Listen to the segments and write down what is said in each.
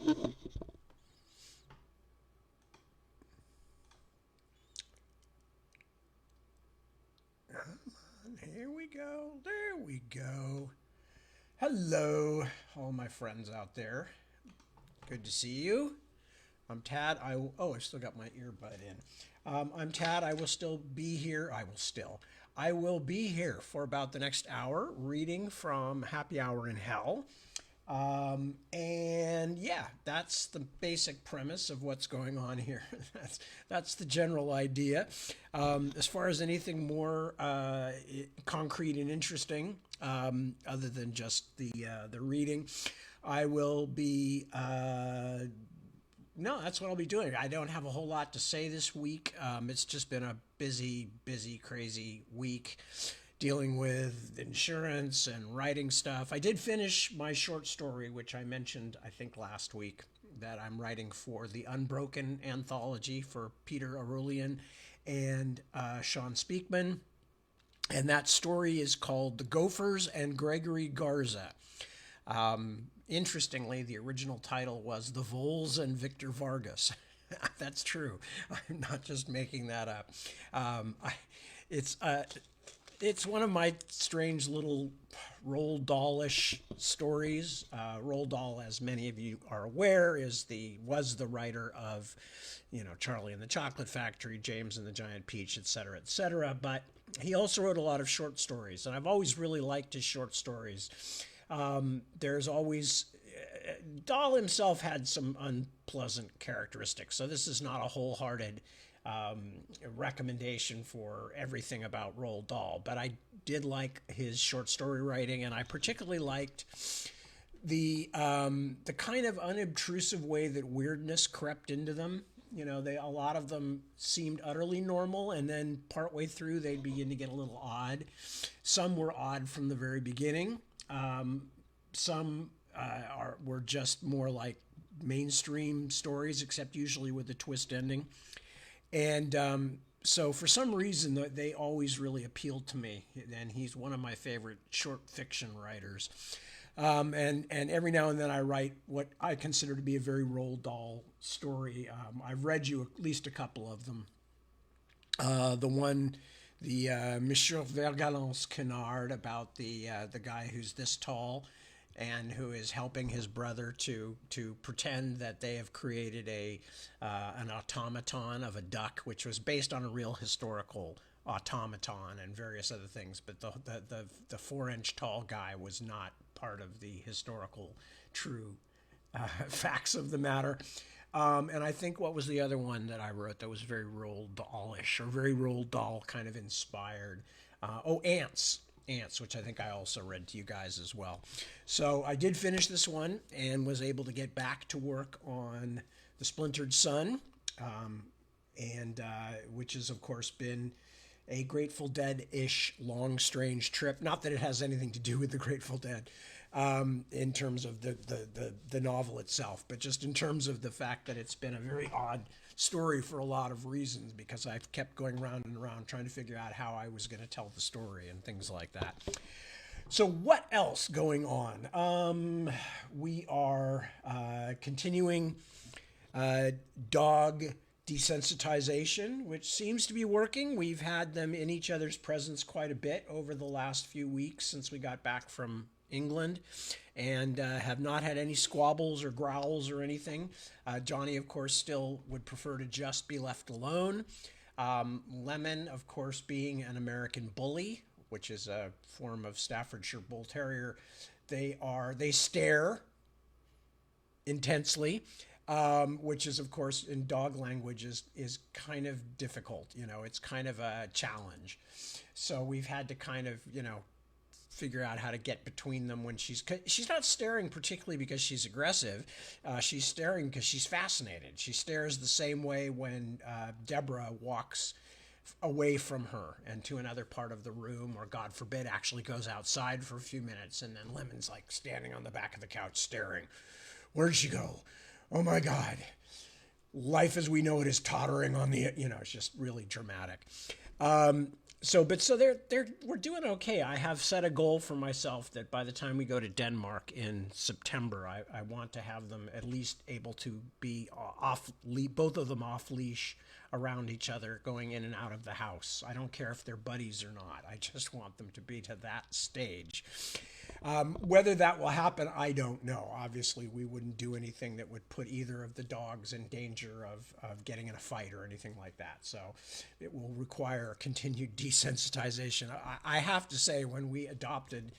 Here we go. There we go. Hello, all my friends out there. Good to see you. I'm Tad. I still got my earbud in. I'm Tad. I will still be here. I will be here for about the next hour reading from Happy Hour in Hell. And yeah, that's the basic premise of what's going on here. That's the general idea. As far as anything more concrete and interesting, other than just the reading, I will be. No, that's what I'll be doing. I don't have a whole lot to say this week. It's just been a busy, busy, crazy week dealing with insurance and writing stuff. I did finish my short story, which I mentioned, I think, last week, that I'm writing for the Unbroken anthology for Peter Arulian and Sean Speakman. And that story is called The Gophers and Gregory Garza. Interestingly, the original title was The Voles and Victor Vargas. That's true. I'm not just making that up. It's it's one of my strange little Roald Dahl-ish stories. Roald Dahl, as many of you are aware, was the writer of, Charlie and the Chocolate Factory, James and the Giant Peach, etc., etc. But he also wrote a lot of short stories, and I've always really liked his short stories. There's always Dahl himself had some unpleasant characteristics, so this is not a wholehearted recommendation for everything about Roald Dahl, but I did like his short story writing, and I particularly liked the kind of unobtrusive way that weirdness crept into them. A lot of them seemed utterly normal, and then partway through they'd begin to get a little odd. Some were odd from the very beginning. Some were just more like mainstream stories, except usually with a twist ending. And so for some reason, they always really appealed to me. And he's one of my favorite short fiction writers. And every now and then I write what I consider to be a very Roald Dahl story. I've read you at least a couple of them. Monsieur Vergalon's Canard, about the guy who's this tall and who is helping his brother to pretend that they have created an automaton of a duck, which was based on a real historical automaton and various other things. But the 4-inch tall guy was not part of the historical true facts of the matter. And I think, what was the other one that I wrote that was very Roald Dahl-ish, or very Roald Dahl kind of inspired? Ants. Ants, which I think I also read to you guys as well. So I did finish this one and was able to get back to work on The Splintered Sun, and which has, of course, been a Grateful Dead-ish long, strange trip. Not that it has anything to do with the Grateful Dead in terms of the novel itself, but just in terms of the fact that it's been a very odd story for a lot of reasons, because I've kept going round and around trying to figure out how I was going to tell the story and things like that. So what else going on? We are continuing dog desensitization, which seems to be working. We've had them in each other's presence quite a bit over the last few weeks since we got back from England, and have not had any squabbles or growls or anything. Johnny, of course, still would prefer to just be left alone. Lemon, of course, being an American bully, which is a form of Staffordshire Bull Terrier, they stare intensely, which is, of course, in dog language is kind of difficult. It's kind of a challenge. So we've had to kind of, figure out how to get between them when she's not staring particularly because she's aggressive. She's staring because she's fascinated. She stares the same way when Deborah walks away from her and to another part of the room, or God forbid actually goes outside for a few minutes, and then Lemon's like standing on the back of the couch staring. Where'd she go? Oh my God. Life as we know it is tottering on the, it's just really dramatic. So we're doing okay. I have set a goal for myself that by the time we go to Denmark in September, I want to have them at least able to be both of them off leash around each other, going in and out of the house. I don't care if they're buddies or not. I just want them to be to that stage. Whether that will happen, I don't know. Obviously, we wouldn't do anything that would put either of the dogs in danger of getting in a fight or anything like that. So it will require continued desensitization. I have to say, when we adopted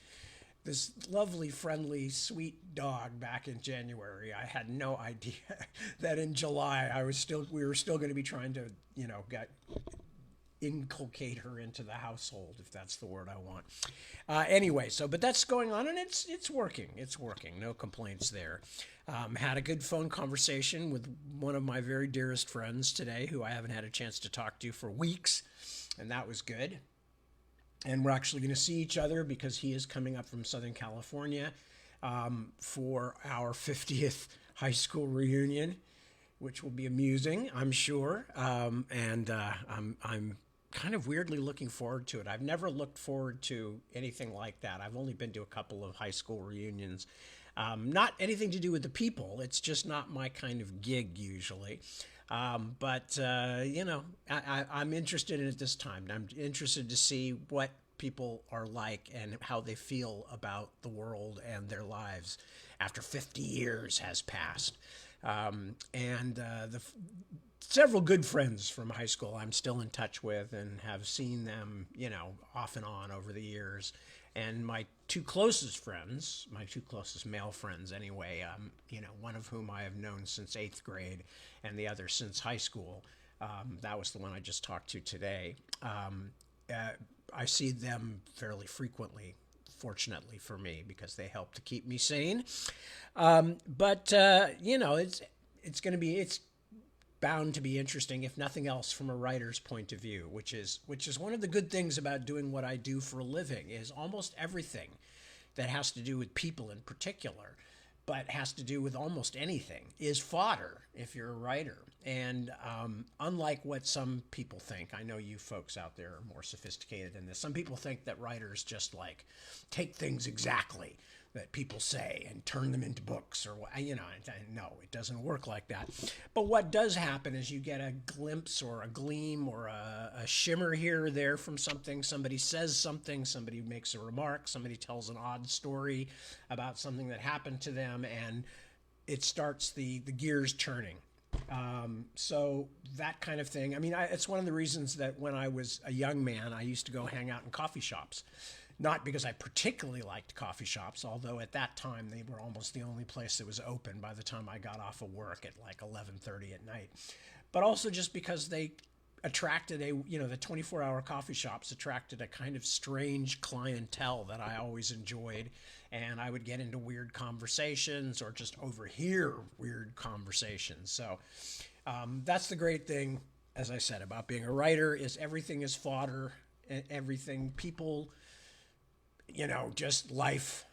this lovely, friendly, sweet dog back in January, I had no idea that in July we were still going to be trying to, get inculcate her into the household, if that's the word I want. Anyway, but that's going on, and it's working. It's working. No complaints there. Had a good phone conversation with one of my very dearest friends today, who I haven't had a chance to talk to for weeks, and that was good. And we're actually going to see each other because he is coming up from Southern California for our 50th high school reunion, which will be amusing, I'm sure. And I'm kind of weirdly looking forward to it. I've never looked forward to anything like that. I've only been to a couple of high school reunions. Not anything to do with the people. It's just not my kind of gig usually. But I'm interested in it this time. I'm interested to see what people are like and how they feel about the world and their lives after 50 years has passed. Several good friends from high school I'm still in touch with and have seen them, off and on over the years. And my two closest male friends anyway, one of whom I have known since 8th grade and the other since high school. That was the one I just talked to today. I see them fairly frequently, fortunately for me, because they help to keep me sane. It's bound to be interesting, if nothing else, from a writer's point of view, which is one of the good things about doing what I do for a living, is almost everything that has to do with people in particular, but has to do with almost anything, is fodder if you're a writer. And unlike what some people think, I know you folks out there are more sophisticated than this. Some people think that writers just take things exactly that people say and turn them into books, or no, it doesn't work like that. But what does happen is you get a glimpse or a gleam or a shimmer here or there from something. Somebody says something, somebody makes a remark, somebody tells an odd story about something that happened to them, and it starts the gears turning. So that kind of thing. I mean, it's one of the reasons that when I was a young man, I used to go hang out in coffee shops. Not because I particularly liked coffee shops, although at that time they were almost the only place that was open by the time I got off of work at 11:30 at night. But also just because they attracted the 24-hour coffee shops attracted a kind of strange clientele that I always enjoyed. And I would get into weird conversations or just overhear weird conversations. So that's the great thing, as I said, about being a writer, is everything is fodder. Everything, people, just life,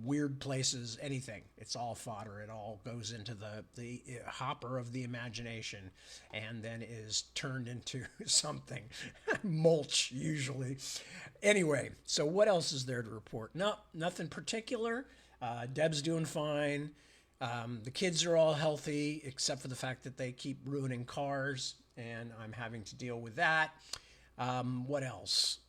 weird places, anything. It's all fodder. It all goes into the hopper of the imagination and then is turned into something. Mulch, usually. Anyway, so what else is there to report? No, nothing particular. Deb's doing fine. The kids are all healthy, except for the fact that they keep ruining cars, and I'm having to deal with that. What else?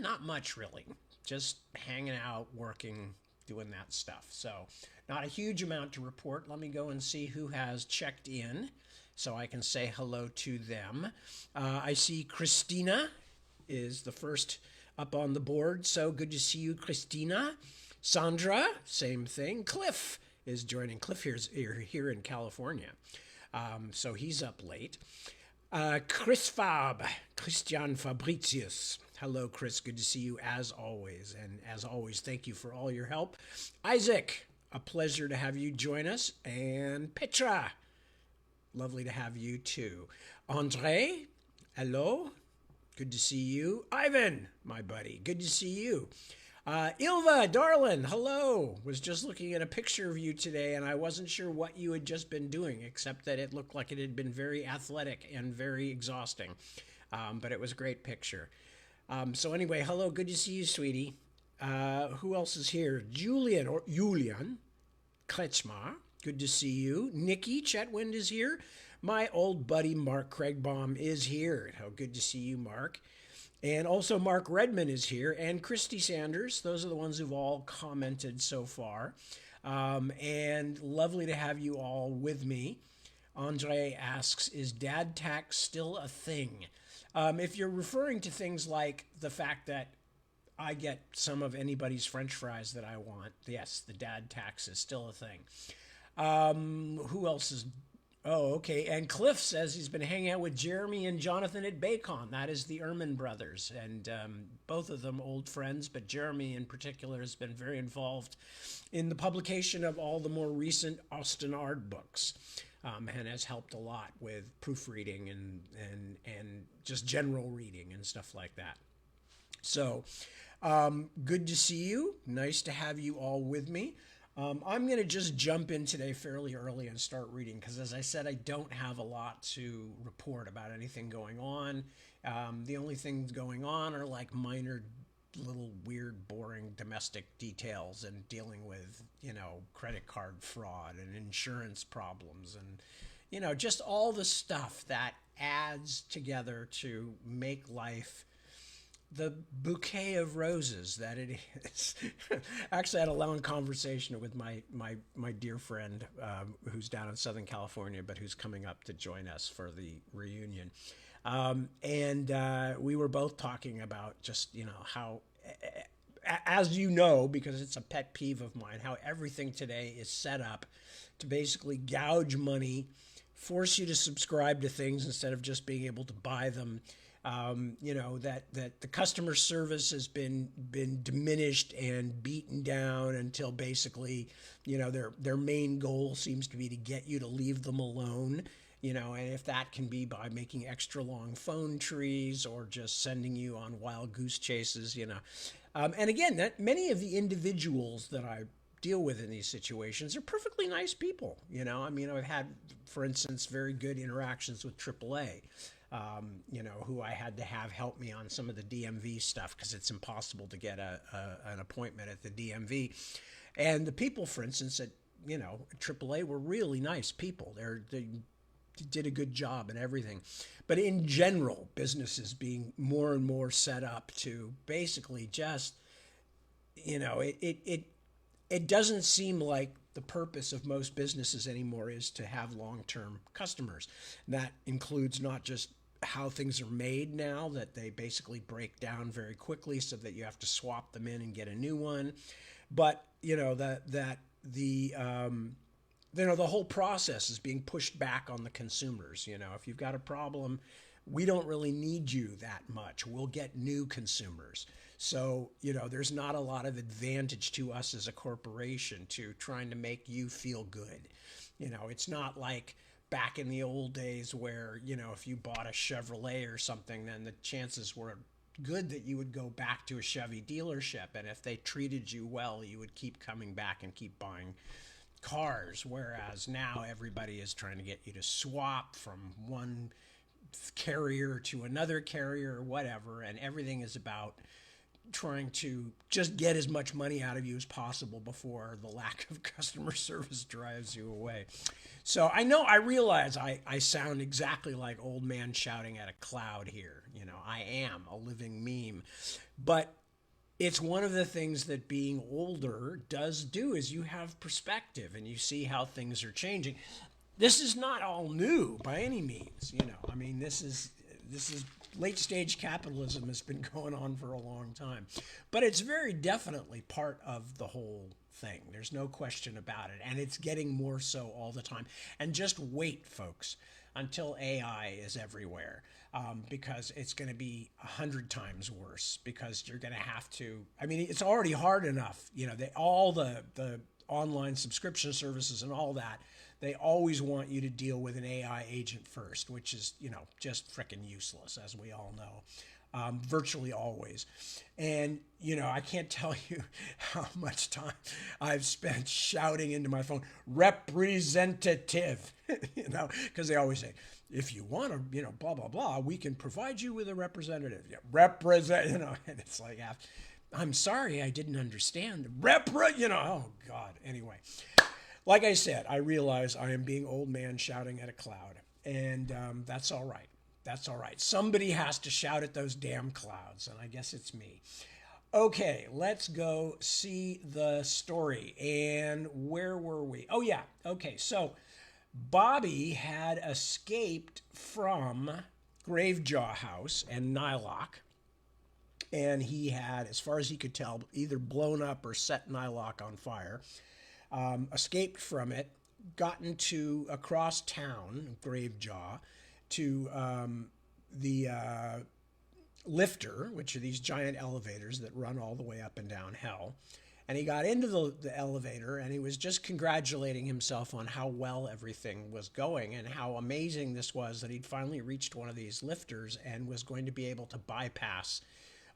Not much, really. Just hanging out, working, doing that stuff. So not a huge amount to report. Let me go and see who has checked in so I can say hello to them. I see Christina is the first up on the board. So good to see you, Christina. Sandra, same thing. Cliff is joining. Cliff here in California. So he's up late. Christian Fabricius. Hello, Chris. Good to see you as always. And as always, thank you for all your help. Isaac, a pleasure to have you join us. And Petra, lovely to have you too. Andre, hello. Good to see you. Ivan, my buddy, good to see you. Ilva, darling, hello. Was just looking at a picture of you today, and I wasn't sure what you had just been doing, except that it looked like it had been very athletic and very exhausting. But it was a great picture. So anyway, hello, good to see you, sweetie. Who else is here? Julian Kretschmar, good to see you. Nikki Chetwynd is here. My old buddy Mark Craigbaum is here. How good to see you, Mark. And also Mark Redman is here, and Christy Sanders. Those are the ones who've all commented so far. And lovely to have you all with me. Andre asks, is dad tax still a thing? If you're referring to things like the fact that I get some of anybody's French fries that I want, yes, the dad tax is still a thing. Who else is? Oh, okay. And Cliff says he's been hanging out with Jeremy and Jonathan at Bacon. That is the Ehrman brothers, and both of them old friends, but Jeremy in particular has been very involved in the publication of all the more recent Austin Ard books, and has helped a lot with proofreading and just general reading and stuff like that. So, good to see you. Nice to have you all with me. I'm going to just jump in today fairly early and start reading because, as I said, I don't have a lot to report about anything going on. The only things going on are like minor, little weird, boring domestic details and dealing with, credit card fraud and insurance problems and, just all the stuff that adds together to make life the bouquet of roses that it is. Actually, I had a long conversation with my dear friend who's down in Southern California, but who's coming up to join us for the reunion. And we were both talking about just, how, as you know, because it's a pet peeve of mine, how everything today is set up to basically gouge money, force you to subscribe to things instead of just being able to buy them. That the customer service has been diminished and beaten down until basically, their main goal seems to be to get you to leave them alone. And if that can be by making extra long phone trees or just sending you on wild goose chases, and again, that many of the individuals that I deal with in these situations are perfectly nice people. I've had, for instance, very good interactions with AAA. Who I had to have help me on some of the DMV stuff because it's impossible to get an appointment at the DMV. And the people, for instance, at AAA were really nice people. They did a good job and everything. But in general, businesses being more and more set up to basically just, it doesn't seem like the purpose of most businesses anymore is to have long-term customers. That includes not just how things are made now, that they basically break down very quickly so that you have to swap them in and get a new one, but the whole process is being pushed back on the consumers. If you've got a problem, we don't really need you that much. We'll get new consumers. So, there's not a lot of advantage to us as a corporation to trying to make you feel good. It's not like back in the old days where, if you bought a Chevrolet or something, then the chances were good that you would go back to a Chevy dealership. And if they treated you well, you would keep coming back and keep buying cars. Whereas now everybody is trying to get you to swap from one carrier to another carrier or whatever. And everything is about trying to just get as much money out of you as possible before the lack of customer service drives you away. So I realize I sound exactly like old man shouting at a cloud here. I am a living meme, but it's one of the things that being older does do is you have perspective and you see how things are changing. This is not all new by any means. This is late stage capitalism has been going on for a long time, but it's very definitely part of the whole thing. There's no question about it. And it's getting more so all the time. And just wait, folks, until AI is everywhere, because it's going to be 100 times worse because you're going to have to, it's already hard enough, all the online subscription services and all that, they always want you to deal with an AI agent first, which is, just frickin' useless, as we all know. virtually always. And, you know, I can't tell you how much time I've spent shouting into my phone, representative, you know, because they always say, if you want to, you know, blah, blah, blah, we can provide you with a representative. Yeah, represent, you know, and it's like, I'm sorry, I didn't understand. You know, oh God. Anyway, like I said, I realize I am being old man shouting at a cloud, and that's all right. That's all right. Somebody has to shout at those damn clouds, and I guess it's me. Okay, let's go see the story. And where were we? Oh, yeah. Okay, so Bobby had escaped from Gravejaw House and Nylock, and he had, as far as he could tell, either blown up or set Nylock on fire. Escaped from it, gotten to across town, Gravejaw, to the lifter, which are these giant elevators that run all the way up and down hell. And he got into the elevator, and he was just congratulating himself on how well everything was going and how amazing this was that he'd finally reached one of these lifters and was going to be able to bypass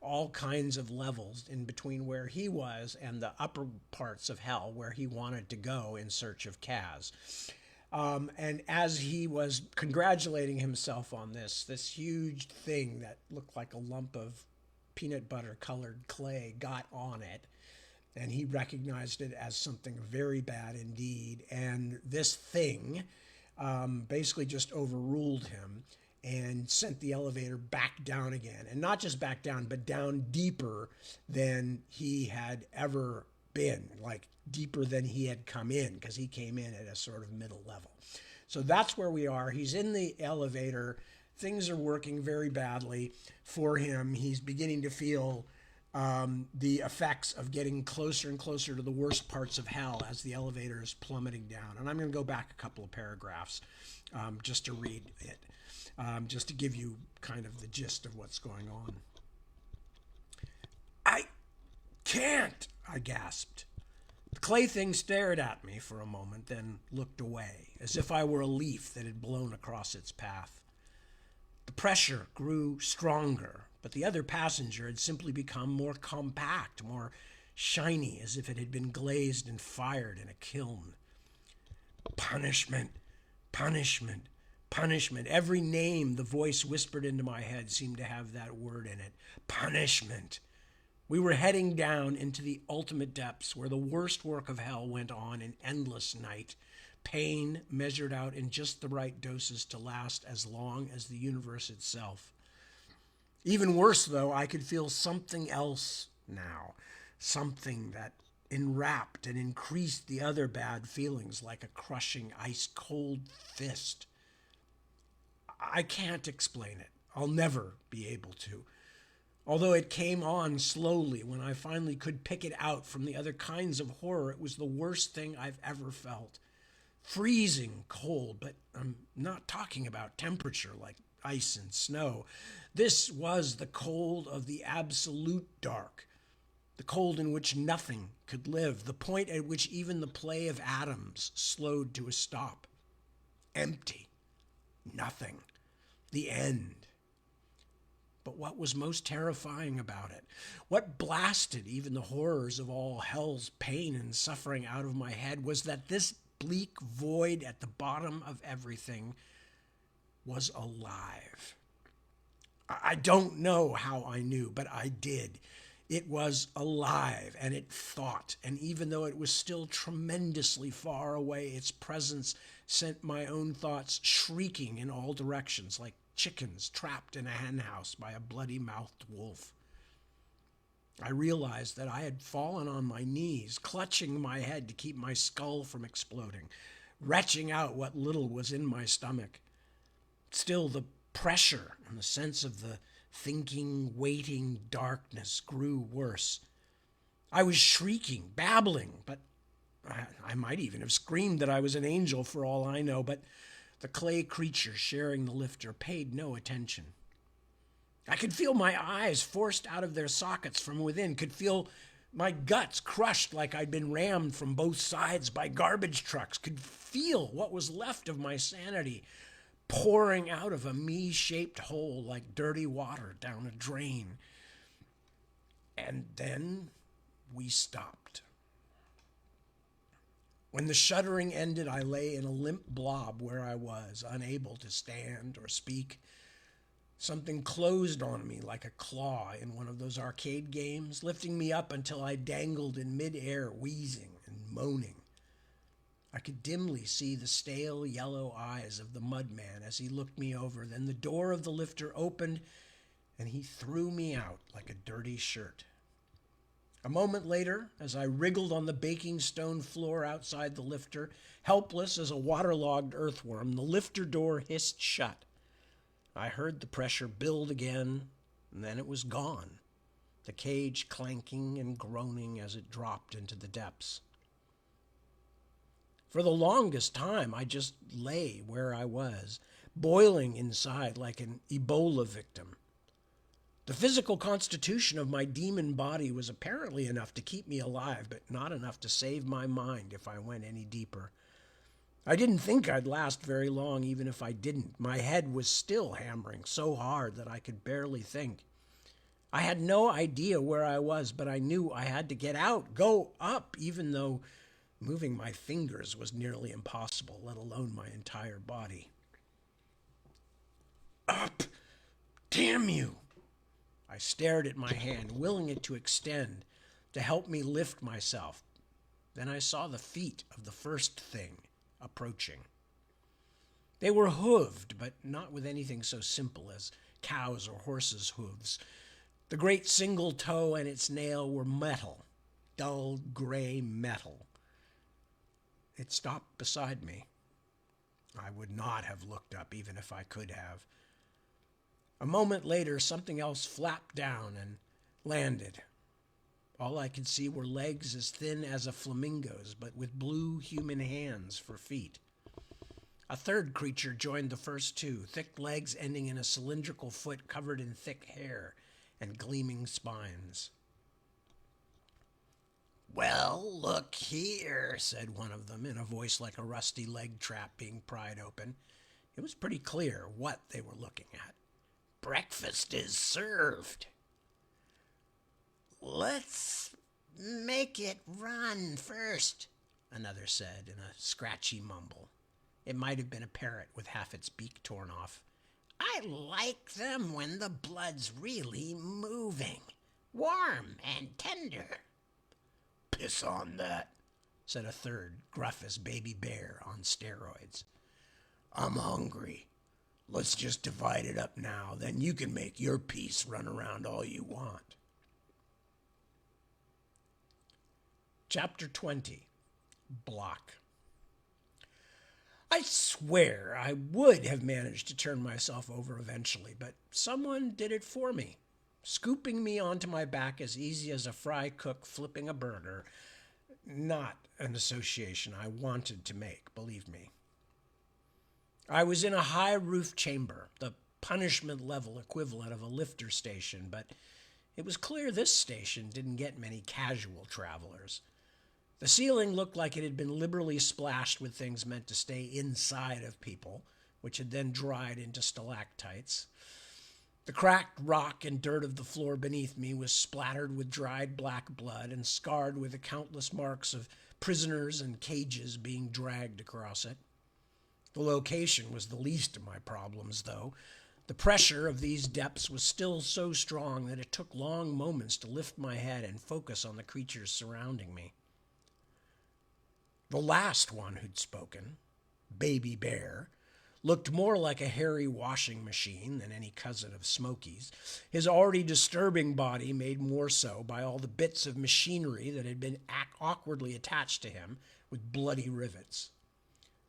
all kinds of levels in between where he was and the upper parts of hell where he wanted to go in search of Kaz. And as he was congratulating himself on this huge thing that looked like a lump of peanut butter colored clay got on it, and he recognized it as something very bad indeed. And this thing basically just overruled him and sent the elevator back down again. And not just back down, but down deeper than he had ever been, like deeper than he had come in, because he came in at a sort of middle level. So that's where we are. He's in the elevator. Things are working very badly for him. He's beginning to feel the effects of getting closer and closer to the worst parts of hell as the elevator is plummeting down. And I'm going to go back a couple of paragraphs just to read it, just to give you kind of the gist of what's going on. I can't, I gasped. The clay thing stared at me for a moment, then looked away, as if I were a leaf that had blown across its path. The pressure grew stronger, but the other passenger had simply become more compact, more shiny, as if it had been glazed and fired in a kiln. Punishment, punishment, punishment. Every name the voice whispered into my head seemed to have that word in it. Punishment. We were heading down into the ultimate depths where the worst work of hell went on in endless night. Pain measured out in just the right doses to last as long as the universe itself. Even worse, though, I could feel something else now. Something that enwrapped and increased the other bad feelings like a crushing, ice-cold fist. I can't explain it. I'll never be able to. Although it came on slowly, when I finally could pick it out from the other kinds of horror, it was the worst thing I've ever felt. Freezing cold, but I'm not talking about temperature like ice and snow. This was the cold of the absolute dark, the cold in which nothing could live, the point at which even the play of atoms slowed to a stop. Empty. Nothing. The end. But what was most terrifying about it, what blasted even the horrors of all hell's pain and suffering out of my head, was that this bleak void at the bottom of everything was alive. I don't know how I knew, but I did. It was alive, and it thought, and even though it was still tremendously far away, its presence sent my own thoughts shrieking in all directions like chickens trapped in a henhouse by a bloody-mouthed wolf. I realized that I had fallen on my knees, clutching my head to keep my skull from exploding, retching out what little was in my stomach. Still, the pressure and the sense of the thinking, waiting darkness grew worse. I was shrieking, babbling, but I might even have screamed that I was an angel for all I know, but the clay creature sharing the lifter paid no attention. I could feel my eyes forced out of their sockets from within, could feel my guts crushed like I'd been rammed from both sides by garbage trucks, could feel what was left of my sanity pouring out of a me-shaped hole like dirty water down a drain. And then we stopped. When the shuddering ended, I lay in a limp blob where I was, unable to stand or speak. Something closed on me like a claw in one of those arcade games, lifting me up until I dangled in midair, wheezing and moaning. I could dimly see the stale yellow eyes of the mudman as he looked me over. Then the door of the lifter opened, and he threw me out like a dirty shirt. A moment later, as I wriggled on the baking stone floor outside the lifter, helpless as a waterlogged earthworm, the lifter door hissed shut. I heard the pressure build again, and then it was gone, the cage clanking and groaning as it dropped into the depths. For the longest time, I just lay where I was, boiling inside like an Ebola victim. The physical constitution of my demon body was apparently enough to keep me alive, but not enough to save my mind if I went any deeper. I didn't think I'd last very long, even if I didn't. My head was still hammering so hard that I could barely think. I had no idea where I was, but I knew I had to get out, go up, even though moving my fingers was nearly impossible, let alone my entire body. Up! Damn you! I stared at my hand, willing it to extend, to help me lift myself. Then I saw the feet of the first thing approaching. They were hooved, but not with anything so simple as cows' or horses' hooves. The great single toe and its nail were metal, dull gray metal. It stopped beside me. I would not have looked up even if I could have. A moment later, something else flapped down and landed. All I could see were legs as thin as a flamingo's, but with blue human hands for feet. A third creature joined the first two, thick legs ending in a cylindrical foot covered in thick hair and gleaming spines. "Well, look here," said one of them in a voice like a rusty leg trap being pried open. It was pretty clear what they were looking at. "Breakfast is served." "Let's make it run first," another said in a scratchy mumble. It might have been a parrot with half its beak torn off. "I like them when the blood's really moving, warm and tender." "Piss on that," said a third, gruff as Baby Bear on steroids. "I'm hungry. Let's just divide it up now, then you can make your piece run around all you want." Chapter 20. Block. I swear I would have managed to turn myself over eventually, but someone did it for me, scooping me onto my back as easy as a fry cook flipping a burger. Not an association I wanted to make, believe me. I was in a high-roof chamber, the punishment-level equivalent of a lifter station, but it was clear this station didn't get many casual travelers. The ceiling looked like it had been liberally splashed with things meant to stay inside of people, which had then dried into stalactites. The cracked rock and dirt of the floor beneath me was splattered with dried black blood and scarred with the countless marks of prisoners and cages being dragged across it. The location was the least of my problems, though. The pressure of these depths was still so strong that it took long moments to lift my head and focus on the creatures surrounding me. The last one who'd spoken, Baby Bear, looked more like a hairy washing machine than any cousin of Smokey's, his already disturbing body made more so by all the bits of machinery that had been awkwardly attached to him with bloody rivets.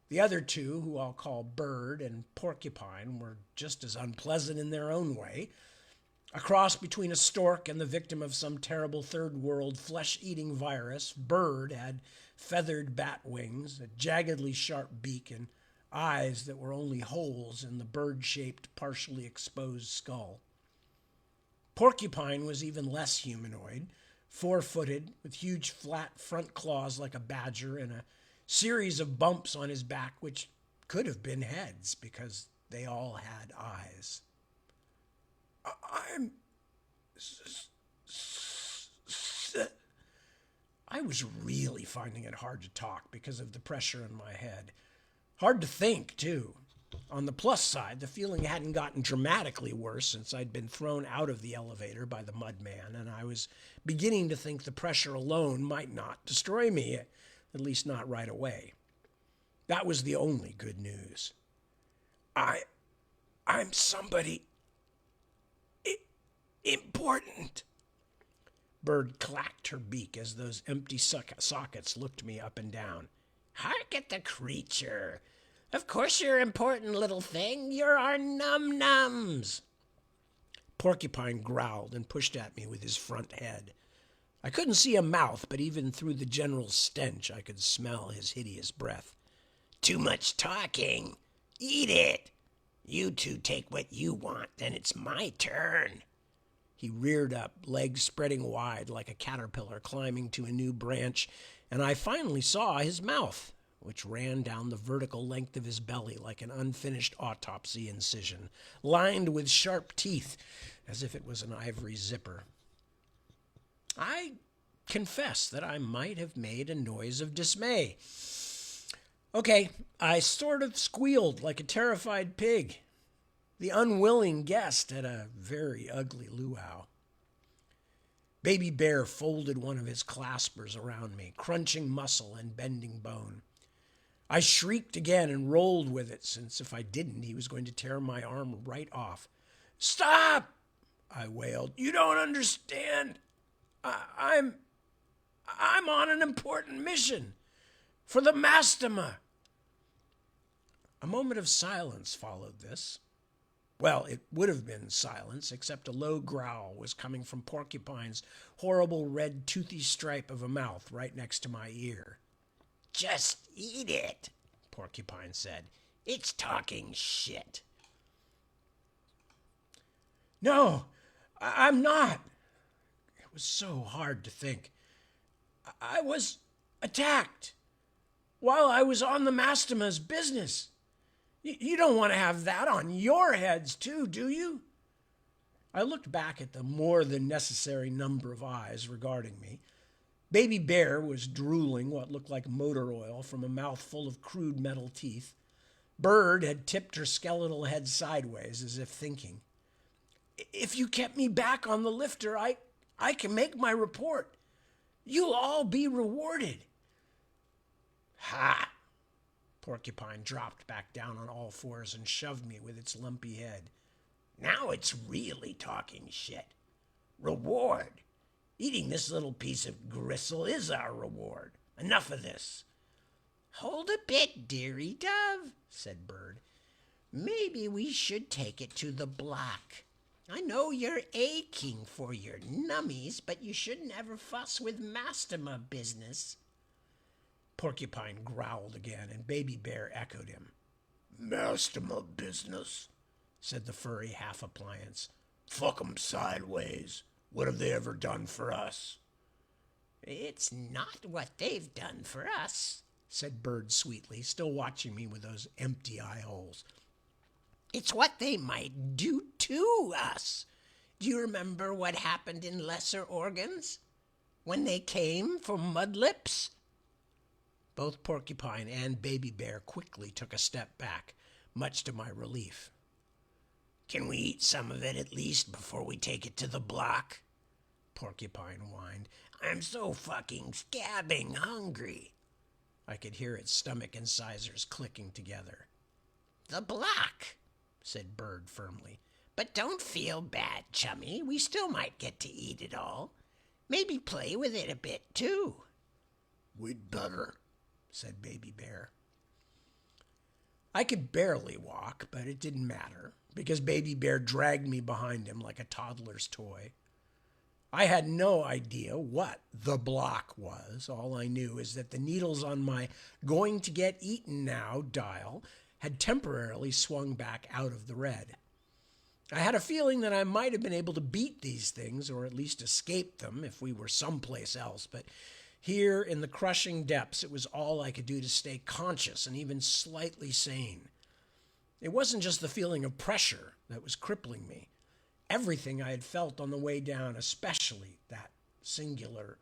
The other two, who I'll call Bird and Porcupine, were just as unpleasant in their own way. A cross between a stork and the victim of some terrible third-world flesh-eating virus, Bird had feathered bat wings, a jaggedly sharp beak, and eyes that were only holes in the bird-shaped, partially exposed skull. Porcupine was even less humanoid, four-footed, with huge flat front claws like a badger and a series of bumps on his back which could have been heads because They all had eyes. I'm... I was really finding it hard to talk because of the pressure in my head. Hard to think, too. On the plus side, the feeling hadn't gotten dramatically worse since I'd been thrown out of the elevator by the mudman, and I was beginning to think the pressure alone might not destroy me, at least not right away. That was the only good news. I'm somebody important. Bird clacked her beak as those empty sockets looked me up and down. Hark at the creature. Of course you're important, little thing. You're our num-nums. Porcupine growled and pushed at me with his front head. I couldn't see a mouth, but even through the general stench, I could smell his hideous breath. Too much talking. Eat it. You two take what you want, then it's my turn. He reared up, legs spreading wide like a caterpillar climbing to a new branch, and I finally saw his mouth, which ran down the vertical length of his belly like an unfinished autopsy incision, lined with sharp teeth, as if it was an ivory zipper. I confess that I might have made a noise of dismay. Okay, I sort of squealed like a terrified pig. The unwilling guest at a very ugly luau. Baby Bear folded one of his claspers around me, crunching muscle and bending bone. I shrieked again and rolled with it, since if I didn't, he was going to tear my arm right off. Stop! I wailed. You don't understand. I'm on an important mission for the Mastema. A moment of silence followed this. Well, it would have been silence, except a low growl was coming from Porcupine's horrible red toothy stripe of a mouth right next to my ear. Just eat it, Porcupine said. It's talking shit. No, I'm not. It was so hard to think. I was attacked while I was on the Mastema's business. You don't want to have that on your heads, too, do you? I looked back at the more than necessary number of eyes regarding me. Baby Bear was drooling what looked like motor oil from a mouth full of crude metal teeth. Bird had tipped her skeletal head sideways as if thinking. If you kept me back on the lifter, I can make my report. You'll all be rewarded. Ha! Porcupine dropped back down on all fours and shoved me with its lumpy head. Now it's really talking shit. Reward. Eating this little piece of gristle is our reward. Enough of this. Hold a bit, dearie dove, said Bird. Maybe we should take it to the block. I know you're aching for your nummies, but you shouldn't ever fuss with Mastema business. Porcupine growled again, and Baby Bear echoed him. Mastema business, said the furry half-appliance. Fuck 'em sideways. What have they ever done for us? It's not what they've done for us, said Bird sweetly, still watching me with those empty eye holes. It's what they might do to us. Do you remember what happened in Lesser Organs? When they came for Mudlips? Both Porcupine and Baby Bear quickly took a step back, much to my relief. Can we eat some of it at least before we take it to the block? Porcupine whined. I'm so fucking scabbing hungry. I could hear its stomach incisors clicking together. The block, said Bird firmly. But don't feel bad, chummy. We still might get to eat it all. Maybe play with it a bit, too. We'd better, said Baby Bear. I could barely walk, but it didn't matter, because Baby Bear dragged me behind him like a toddler's toy. I had no idea what the block was. All I knew is that the needles on my going to get eaten now dial had temporarily swung back out of the red. I had a feeling that I might have been able to beat these things, or at least escape them if we were someplace else, but here in the crushing depths, it was all I could do to stay conscious and even slightly sane. It wasn't just the feeling of pressure that was crippling me. Everything I had felt on the way down, especially that singular,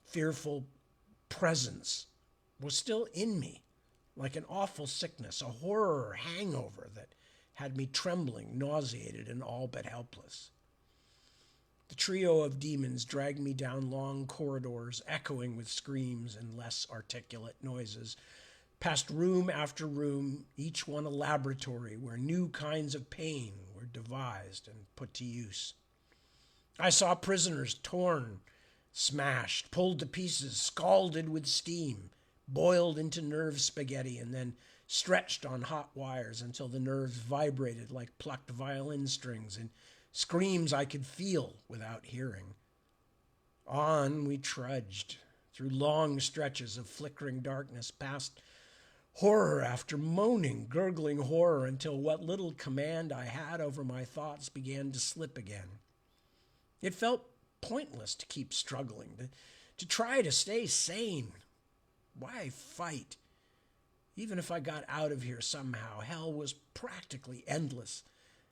fearful presence, was still in me, like an awful sickness, a horror hangover that had me trembling, nauseated, and all but helpless. The trio of demons dragged me down long corridors, echoing with screams and less articulate noises, past room after room, each one a laboratory where new kinds of pain were devised and put to use. I saw prisoners torn, smashed, pulled to pieces, scalded with steam, boiled into nerve spaghetti, and then stretched on hot wires until the nerves vibrated like plucked violin strings and screams I could feel without hearing. On we trudged, through long stretches of flickering darkness, past horror after moaning, gurgling horror, until what little command I had over my thoughts began to slip again. It felt pointless to keep struggling, to try to stay sane. Why fight? Even if I got out of here somehow, hell was practically endless,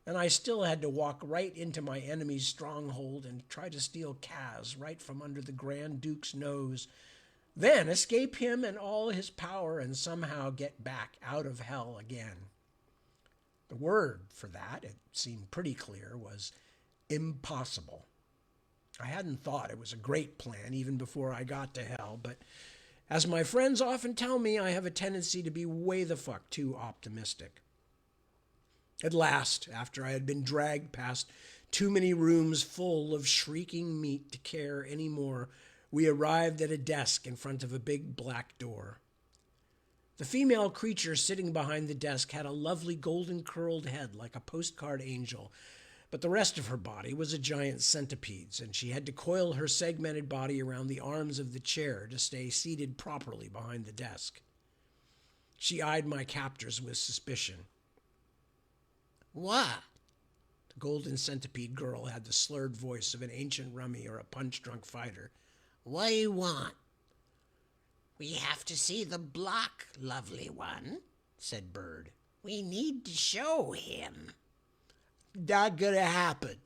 and I still had to walk right into my enemy's stronghold and try to steal Kaz right from under the Grand Duke's nose, then escape him and all his power and somehow get back out of hell again. The word for that, it seemed pretty clear, was impossible. I hadn't thought it was a great plan even before I got to hell, but as my friends often tell me, I have a tendency to be way the fuck too optimistic. At last, after I had been dragged past too many rooms full of shrieking meat to care any more, we arrived at a desk in front of a big black door. The female creature sitting behind the desk had a lovely golden curled head like a postcard angel, but the rest of her body was a giant centipede's, and she had to coil her segmented body around the arms of the chair to stay seated properly behind the desk. She eyed my captors with suspicion. "What?" The golden centipede girl had the slurred voice of an ancient rummy or a punch-drunk fighter. "What do you want?" "We have to see the block, lovely one," said Bird. "We need to show him." "Not gonna happen."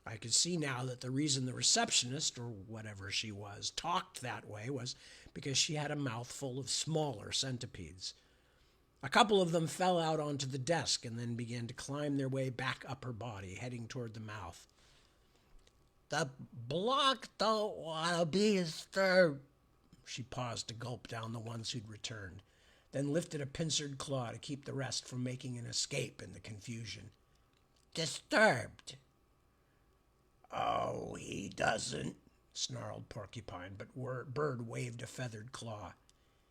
I could see now that the reason the receptionist, or whatever she was, talked that way was because she had a mouthful of smaller centipedes. A couple of them fell out onto the desk and then began to climb their way back up her body, heading toward the mouth. "The block don't want to be disturbed." She paused to gulp down the ones who'd returned, then lifted a pincered claw to keep the rest from making an escape in the confusion. "Disturbed." "Oh, he doesn't," snarled Porcupine, but Bird waved a feathered claw.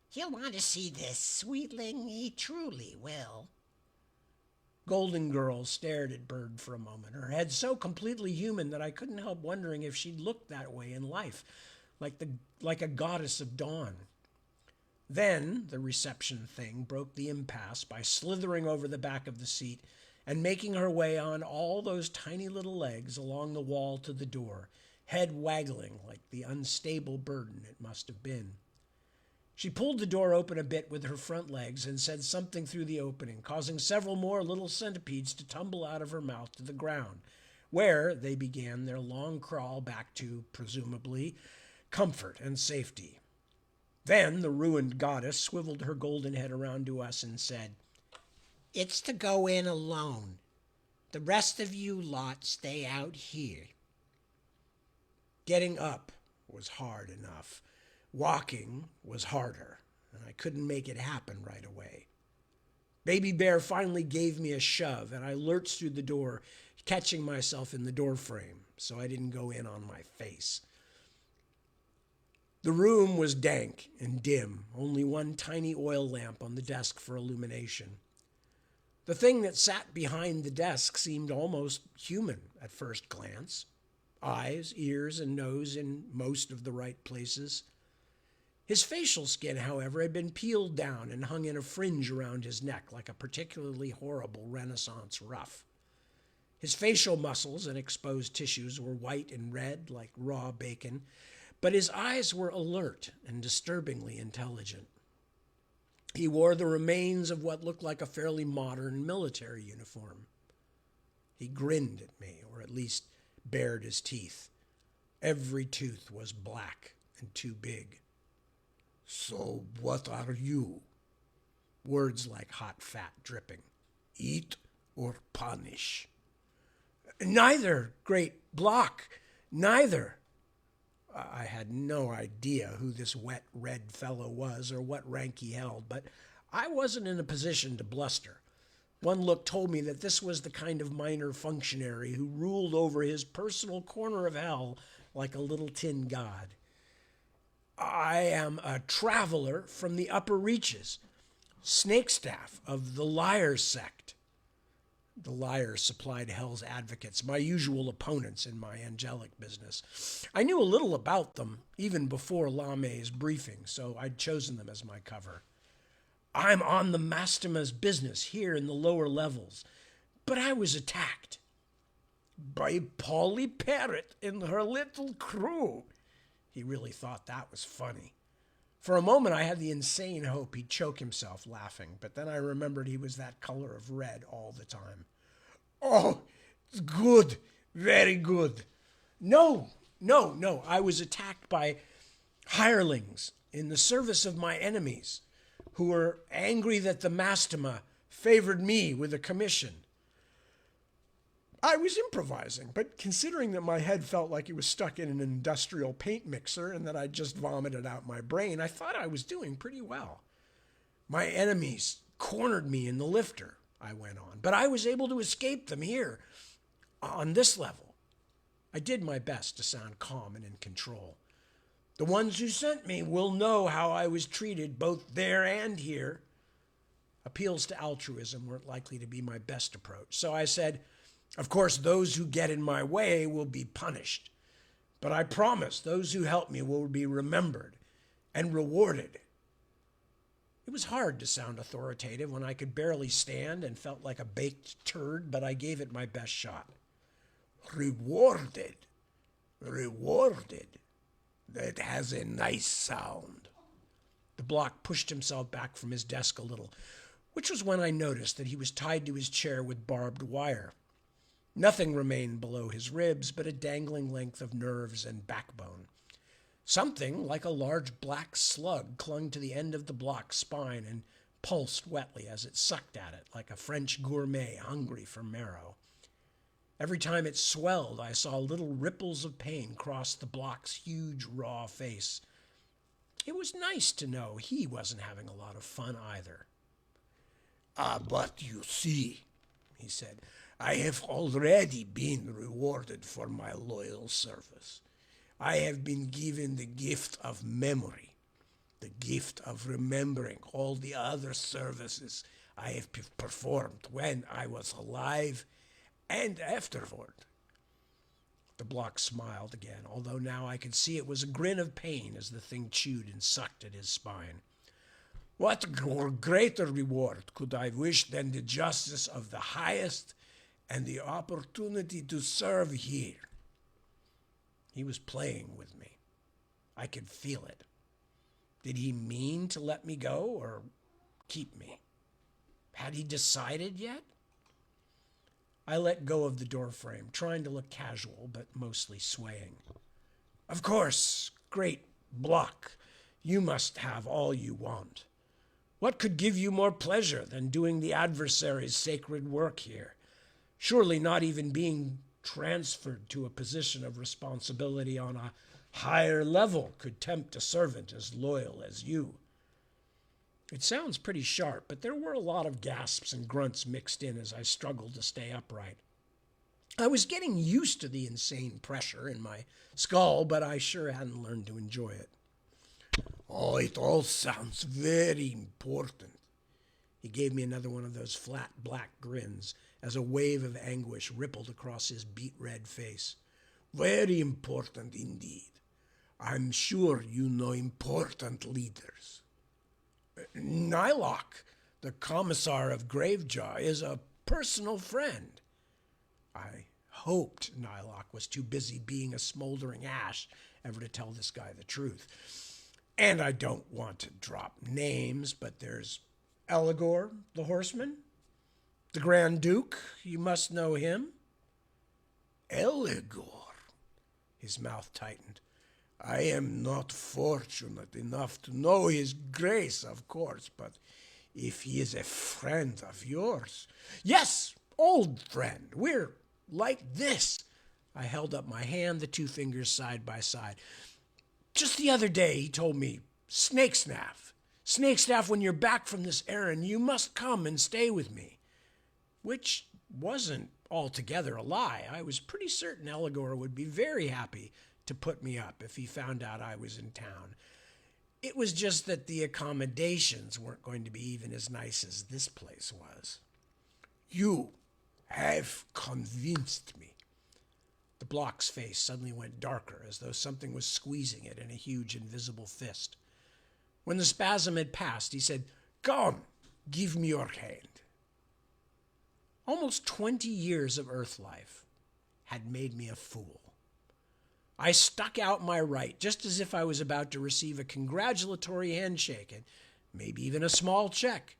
"He'll want to see this, sweetling. He truly will." Golden Girl stared at Bird for a moment, her head so completely human that I couldn't help wondering if she'd looked that way in life, like a goddess of dawn. Then the reception thing broke the impasse by slithering over the back of the seat and making her way on all those tiny little legs along the wall to the door, head waggling like the unstable burden it must have been. She pulled the door open a bit with her front legs and said something through the opening, causing several more little centipedes to tumble out of her mouth to the ground, where they began their long crawl back to, presumably, comfort and safety. Then the ruined goddess swiveled her golden head around to us and said, "It's to go in alone. The rest of you lot stay out here." Getting up was hard enough. Walking was harder, and I couldn't make it happen right away. Baby Bear finally gave me a shove, and I lurched through the door, catching myself in the doorframe so I didn't go in on my face. The room was dank and dim, only one tiny oil lamp on the desk for illumination. The thing that sat behind the desk seemed almost human at first glance. Eyes, ears, and nose in most of the right places. His facial skin, however, had been peeled down and hung in a fringe around his neck like a particularly horrible Renaissance ruff. His facial muscles and exposed tissues were white and red like raw bacon, but his eyes were alert and disturbingly intelligent. He wore the remains of what looked like a fairly modern military uniform. He grinned at me, or at least bared his teeth. Every tooth was black and too big. "So what are you?" Words like hot fat dripping. "Eat or punish?" "Neither, great Block, neither." I had no idea who this wet red fellow was or what rank he held, but I wasn't in a position to bluster. One look told me that this was the kind of minor functionary who ruled over his personal corner of hell like a little tin god. "I am a traveler from the upper reaches, snakestaff of the Liar sect." The Liars supplied hell's advocates, my usual opponents in my angelic business. I knew a little about them even before Lame's briefing, so I'd chosen them as my cover. "I'm on the Mastima's business here in the lower levels, but I was attacked." "By Polly Parrot and her little crew." He really thought that was funny. For a moment, I had the insane hope he'd choke himself laughing, but then I remembered he was that color of red all the time. "Oh, good, very good." No. I was attacked by hirelings in the service of my enemies who were angry that the Mastema favored me with a commission. I was improvising, but considering that my head felt like it was stuck in an industrial paint mixer and that I'd just vomited out my brain, I thought I was doing pretty well. "My enemies cornered me in the lifter," I went on, "but I was able to escape them here, on this level." I did my best to sound calm and in control. "The ones who sent me will know how I was treated both there and here." Appeals to altruism weren't likely to be my best approach, so I said, "Of course, those who get in my way will be punished. But I promise those who help me will be remembered and rewarded." It was hard to sound authoritative when I could barely stand and felt like a baked turd, but I gave it my best shot. "Rewarded? Rewarded? That has a nice sound." The Block pushed himself back from his desk a little, which was when I noticed that he was tied to his chair with barbed wire. Nothing remained below his ribs but a dangling length of nerves and backbone. Something like a large black slug clung to the end of the Block's spine and pulsed wetly as it sucked at it like a French gourmet hungry for marrow. Every time it swelled, I saw little ripples of pain cross the Block's huge, raw face. It was nice to know he wasn't having a lot of fun either. But you see," he said, "I have already been rewarded for my loyal service. I have been given the gift of memory, the gift of remembering all the other services I have performed when I was alive and afterward." The Block smiled again, although now I could see it was a grin of pain as the thing chewed and sucked at his spine. "What greater reward could I wish than the justice of the highest and the opportunity to serve here?" He was playing with me. I could feel it. Did he mean to let me go or keep me? Had he decided yet? I let go of the doorframe, trying to look casual, but mostly swaying. "Of course, great Block, you must have all you want. What could give you more pleasure than doing the adversary's sacred work here? Surely not even being transferred to a position of responsibility on a higher level could tempt a servant as loyal as you." It sounds pretty sharp, but there were a lot of gasps and grunts mixed in as I struggled to stay upright. I was getting used to the insane pressure in my skull, but I sure hadn't learned to enjoy it. "Oh, it all sounds very important." He gave me another one of those flat black grins as a wave of anguish rippled across his beet-red face. "Very important indeed. I'm sure you know important leaders." "Nylock, the commissar of Gravejaw, is a personal friend." I hoped Nylock was too busy being a smoldering ash ever to tell this guy the truth. And I don't want to drop names, but there's Eligor, the horseman, the Grand Duke, you must know him. Eligor. His mouth tightened. I am not fortunate enough to know his grace, of course, but if he is a friend of yours. Yes, old friend. We're like this. I held up my hand, the two fingers side by side. Just the other day, he told me, Snakestaff, when you're back from this errand, you must come and stay with me. Which wasn't altogether a lie. I was pretty certain Eligor would be very happy to put me up if he found out I was in town. It was just that the accommodations weren't going to be even as nice as this place was. You have convinced me. The block's face suddenly went darker, as though something was squeezing it in a huge invisible fist. When the spasm had passed, he said, Come, give me your hand. Almost 20 years of Earth life had made me a fool. I stuck out my right, just as if I was about to receive a congratulatory handshake and maybe even a small check.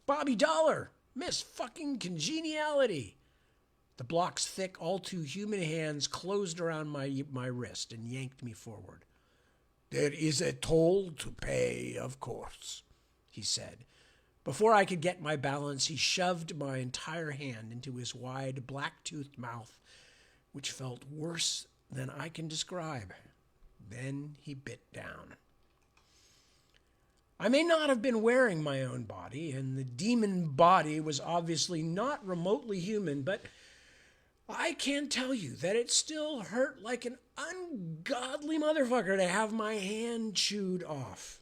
Bobby Dollar, Miss fucking Congeniality. The block's thick, all too human hands closed around my wrist and yanked me forward. There is a toll to pay, of course, he said. Before I could get my balance, he shoved my entire hand into his wide, black-toothed mouth, which felt worse than I can describe. Then he bit down. I may not have been wearing my own body, and the demon body was obviously not remotely human, but I can tell you that it still hurt like an ungodly motherfucker to have my hand chewed off.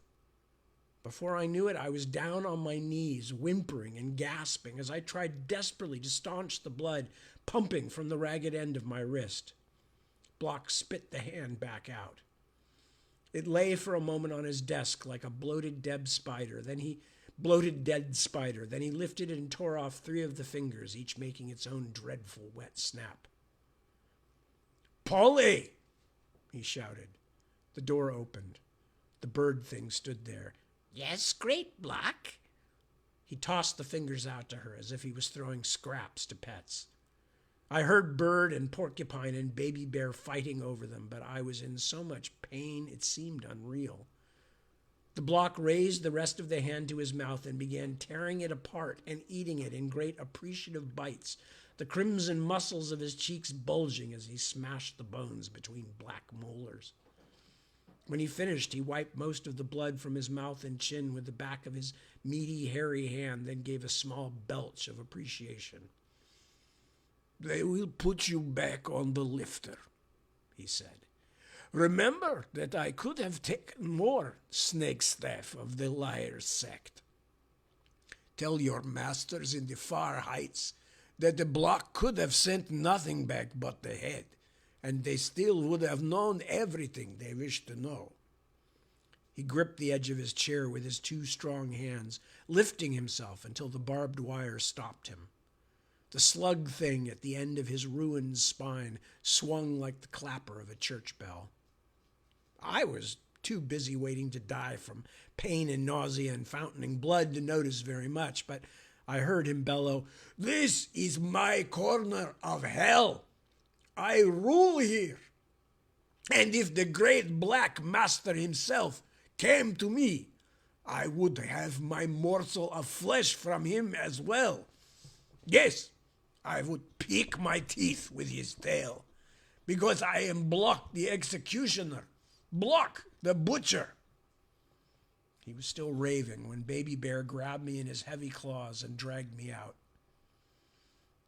Before I knew it, I was down on my knees, whimpering and gasping as I tried desperately to staunch the blood pumping from the ragged end of my wrist. Block spit the hand back out. It lay for a moment on his desk like a bloated dead spider. Then he lifted it and tore off 3 of the fingers, each making its own dreadful wet snap. Polly! He shouted. The door opened. The bird thing stood there. Yes, great Block. He tossed the fingers out to her as if he was throwing scraps to pets. I heard bird and porcupine and baby bear fighting over them, but I was in so much pain it seemed unreal. The block raised the rest of the hand to his mouth and began tearing it apart and eating it in great appreciative bites, the crimson muscles of his cheeks bulging as he smashed the bones between black molars. When he finished, he wiped most of the blood from his mouth and chin with the back of his meaty, hairy hand, then gave a small belch of appreciation. They will put you back on the lifter, he said. Remember that I could have taken more Snakestaff of the liar sect. Tell your masters in the far heights that the block could have sent nothing back but the head, and they still would have known everything they wished to know. He gripped the edge of his chair with his 2 strong hands, lifting himself until the barbed wire stopped him. The slug thing at the end of his ruined spine swung like the clapper of a church bell. I was too busy waiting to die from pain and nausea and fountaining blood to notice very much, but I heard him bellow, "This is my corner of hell. I rule here. And if the great Black Master himself came to me, I would have my morsel of flesh from him as well. Yes, I would pick my teeth with his tail, because I am Block the executioner, Block the butcher." He was still raving when Baby Bear grabbed me in his heavy claws and dragged me out.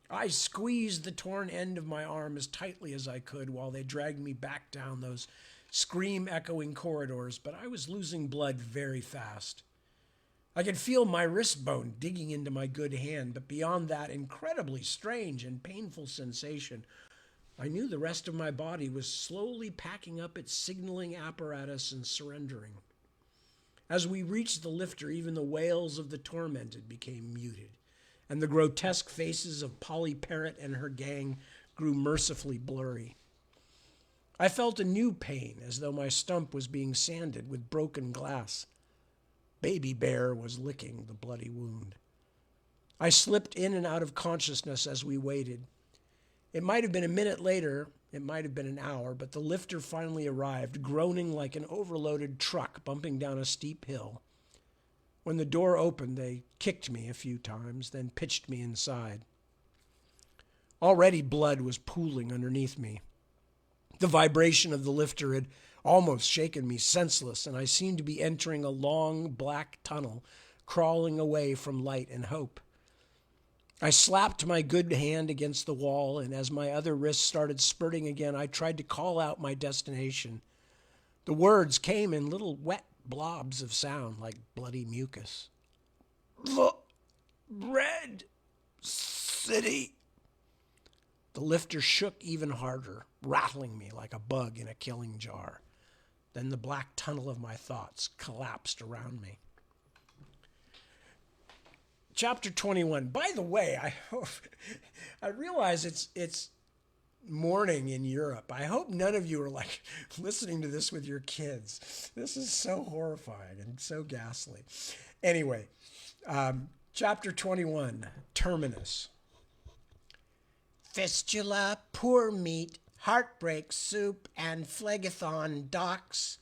I squeezed the torn end of my arm as tightly as I could while they dragged me back down those scream-echoing corridors, but I was losing blood very fast. I could feel my wrist bone digging into my good hand, but beyond that incredibly strange and painful sensation, I knew the rest of my body was slowly packing up its signaling apparatus and surrendering. As we reached the lifter, even the wails of the tormented became muted, and the grotesque faces of Polly Parrott and her gang grew mercifully blurry. I felt a new pain, as though my stump was being sanded with broken glass. Baby Bear was licking the bloody wound. I slipped in and out of consciousness as we waited. It might have been a minute later, it might have been an hour, but the lifter finally arrived, groaning like an overloaded truck bumping down a steep hill. When the door opened, they kicked me a few times, then pitched me inside. Already blood was pooling underneath me. The vibration of the lifter had almost shaken me senseless, and I seemed to be entering a long black tunnel, crawling away from light and hope. I slapped my good hand against the wall, and as my other wrist started spurting again, I tried to call out my destination. The words came in little wet blobs of sound like bloody mucus. The Red City. The lifter shook even harder, rattling me like a bug in a killing jar. Then the black tunnel of my thoughts collapsed around me. Chapter 21. By the way, I realize it's morning in Europe. I hope none of you are like listening to this with your kids. This is so horrifying and so ghastly. Anyway, chapter 21, Terminus. Fistula, poor meat, heartbreak soup, and phlegethon docks.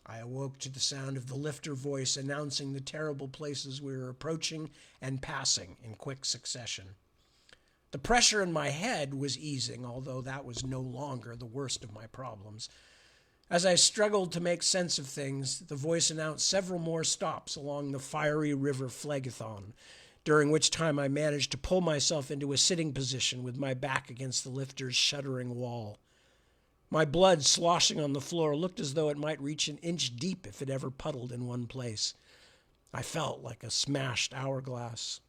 I awoke to the sound of the lifter voice announcing the terrible places we were approaching and passing in quick succession. The pressure in my head was easing, although that was no longer the worst of my problems. As I struggled to make sense of things, the voice announced several more stops along the fiery river Phlegethon, during which time I managed to pull myself into a sitting position with my back against the lifter's shuddering wall. My blood sloshing on the floor looked as though it might reach an inch deep if it ever puddled in one place. I felt like a smashed hourglass.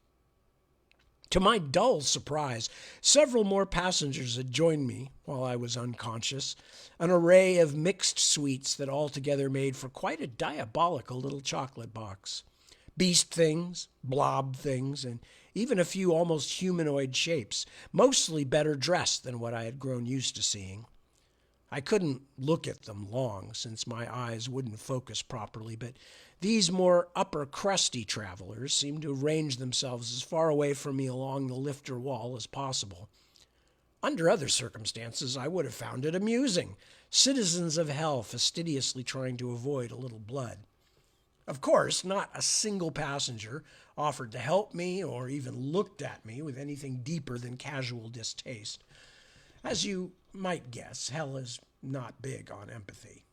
To my dull surprise, several more passengers had joined me while I was unconscious, an array of mixed sweets that altogether made for quite a diabolical little chocolate box. Beast things, blob things, and even a few almost humanoid shapes, mostly better dressed than what I had grown used to seeing. I couldn't look at them long, since my eyes wouldn't focus properly, but these more upper crusty travelers seemed to arrange themselves as far away from me along the lifter wall as possible. Under other circumstances, I would have found it amusing. Citizens of hell fastidiously trying to avoid a little blood. Of course, not a single passenger offered to help me or even looked at me with anything deeper than casual distaste. As you might guess, hell is not big on empathy.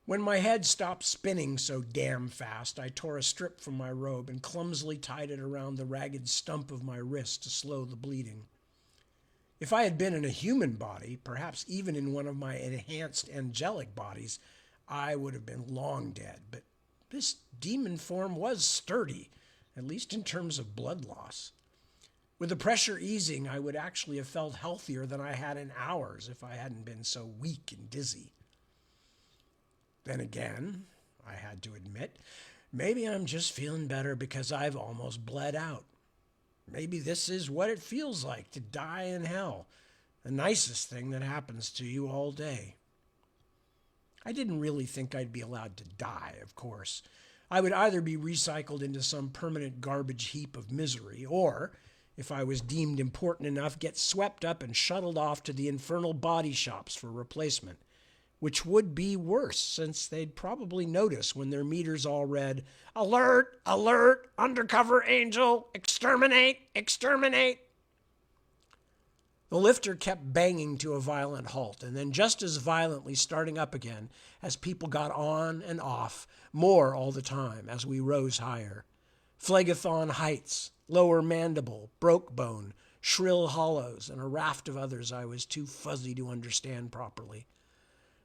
When my head stopped spinning so damn fast, I tore a strip from my robe and clumsily tied it around the ragged stump of my wrist to slow the bleeding. If I had been in a human body, perhaps even in one of my enhanced angelic bodies, I would have been long dead. But this demon form was sturdy, at least in terms of blood loss. With the pressure easing, I would actually have felt healthier than I had in hours if I hadn't been so weak and dizzy. Then again, I had to admit, maybe I'm just feeling better because I've almost bled out. Maybe this is what it feels like to die in hell, the nicest thing that happens to you all day. I didn't really think I'd be allowed to die, of course. I would either be recycled into some permanent garbage heap of misery, or, if I was deemed important enough, get swept up and shuttled off to the infernal body shops for replacement, which would be worse, since they'd probably notice when their meters all read, "Alert! Alert! Undercover angel! Exterminate! Exterminate!" The lifter kept banging to a violent halt, and then just as violently starting up again as people got on and off, more all the time as we rose higher. Phlegethon Heights, Lower Mandible, Broke Bone, Shrill Hollows, and a raft of others I was too fuzzy to understand properly.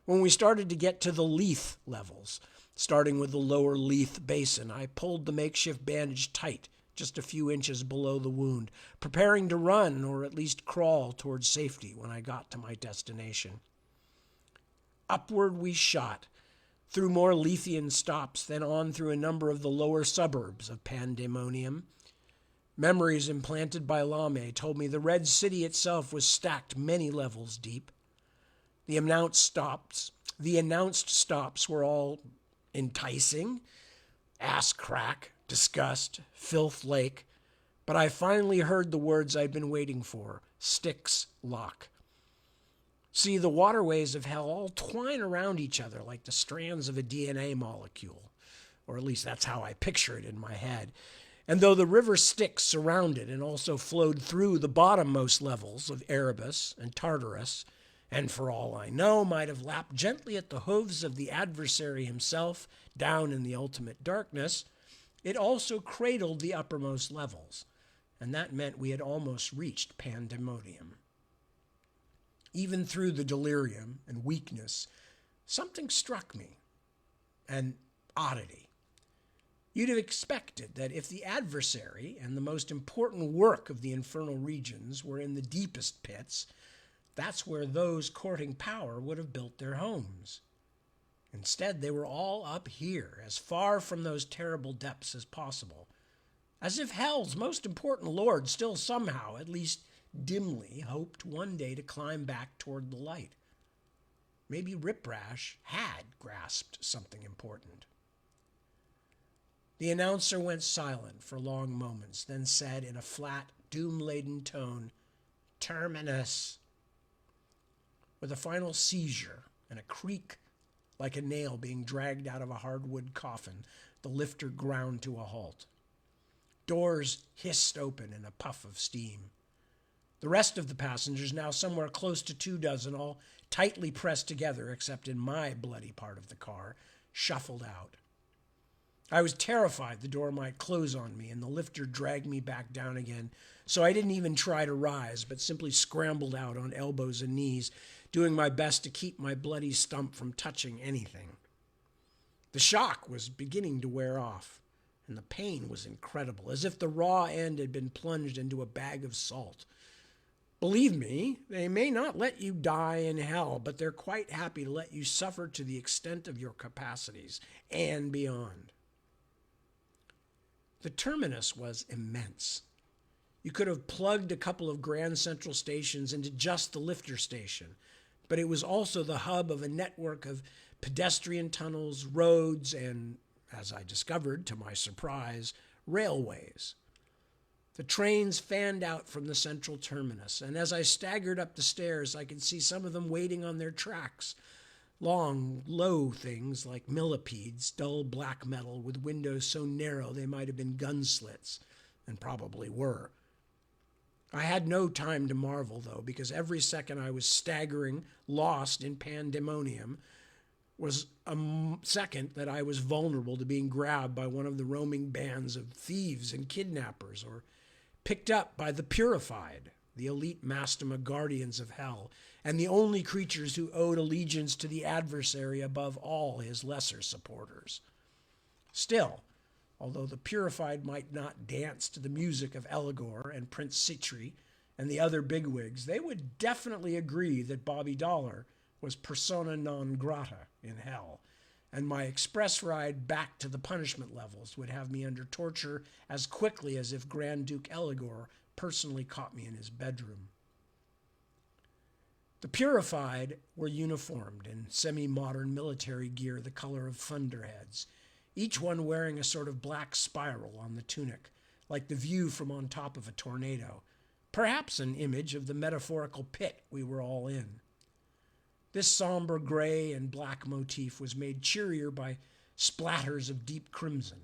When we started to get to the Leith levels, starting with the lower Leith Basin, I pulled the makeshift bandage tight, just a few inches below the wound, preparing to run or at least crawl towards safety when I got to my destination. Upward we shot, through more Leithian stops, then on through a number of the lower suburbs of Pandemonium. Memories implanted by Lame told me the Red City itself was stacked many levels deep. The announced stops, the announced stops were all enticing: Ass Crack, Disgust, Filth Lake. But I finally heard the words I'd been waiting for: Styx Lock. See, the waterways of hell all twine around each other like the strands of a DNA molecule. Or at least that's how I picture it in my head. And though the river Styx surrounded and also flowed through the bottommost levels of Erebus and Tartarus, and for all I know might have lapped gently at the hooves of the adversary himself down in the ultimate darkness, it also cradled the uppermost levels, and that meant we had almost reached pandemonium. Even through the delirium and weakness, something struck me, an oddity. You'd have expected that if the adversary and the most important work of the infernal regions were in the deepest pits, that's where those courting power would have built their homes. Instead, they were all up here, as far from those terrible depths as possible, as if hell's most important lord still somehow, at least dimly, hoped one day to climb back toward the light. Maybe Riprash had grasped something important. The announcer went silent for long moments, then said in a flat, doom-laden tone, "Terminus." With a final seizure and a creak like a nail being dragged out of a hardwood coffin, the lifter ground to a halt. Doors hissed open in a puff of steam. The rest of the passengers, now somewhere close to 24, all tightly pressed together except in my bloody part of the car, shuffled out. I was terrified the door might close on me and the lifter drag me back down again, so I didn't even try to rise, but simply scrambled out on elbows and knees, doing my best to keep my bloody stump from touching anything. The shock was beginning to wear off, and the pain was incredible, as if the raw end had been plunged into a bag of salt. Believe me, they may not let you die in hell, but they're quite happy to let you suffer to the extent of your capacities and beyond. The terminus was immense. You could have plugged a couple of Grand Central stations into just the lifter station, but it was also the hub of a network of pedestrian tunnels, roads, and, as I discovered to my surprise, railways. The trains fanned out from the central terminus, and as I staggered up the stairs, I could see some of them waiting on their tracks. Long, low things like millipedes, dull black metal with windows so narrow they might have been gun slits, and probably were. I had no time to marvel, though, because every second I was staggering, lost in pandemonium, was a second that I was vulnerable to being grabbed by one of the roaming bands of thieves and kidnappers, or picked up by the purified, the elite Mastema guardians of hell, and the only creatures who owed allegiance to the adversary above all his lesser supporters. Still, although the purified might not dance to the music of Eligor and Prince Citri and the other bigwigs, they would definitely agree that Bobby Dollar was persona non grata in hell, and my express ride back to the punishment levels would have me under torture as quickly as if Grand Duke Eligor personally caught me in his bedroom. The purified were uniformed in semi-modern military gear the color of thunderheads, each one wearing a sort of black spiral on the tunic, like the view from on top of a tornado, perhaps an image of the metaphorical pit we were all in. This somber gray and black motif was made cheerier by splatters of deep crimson,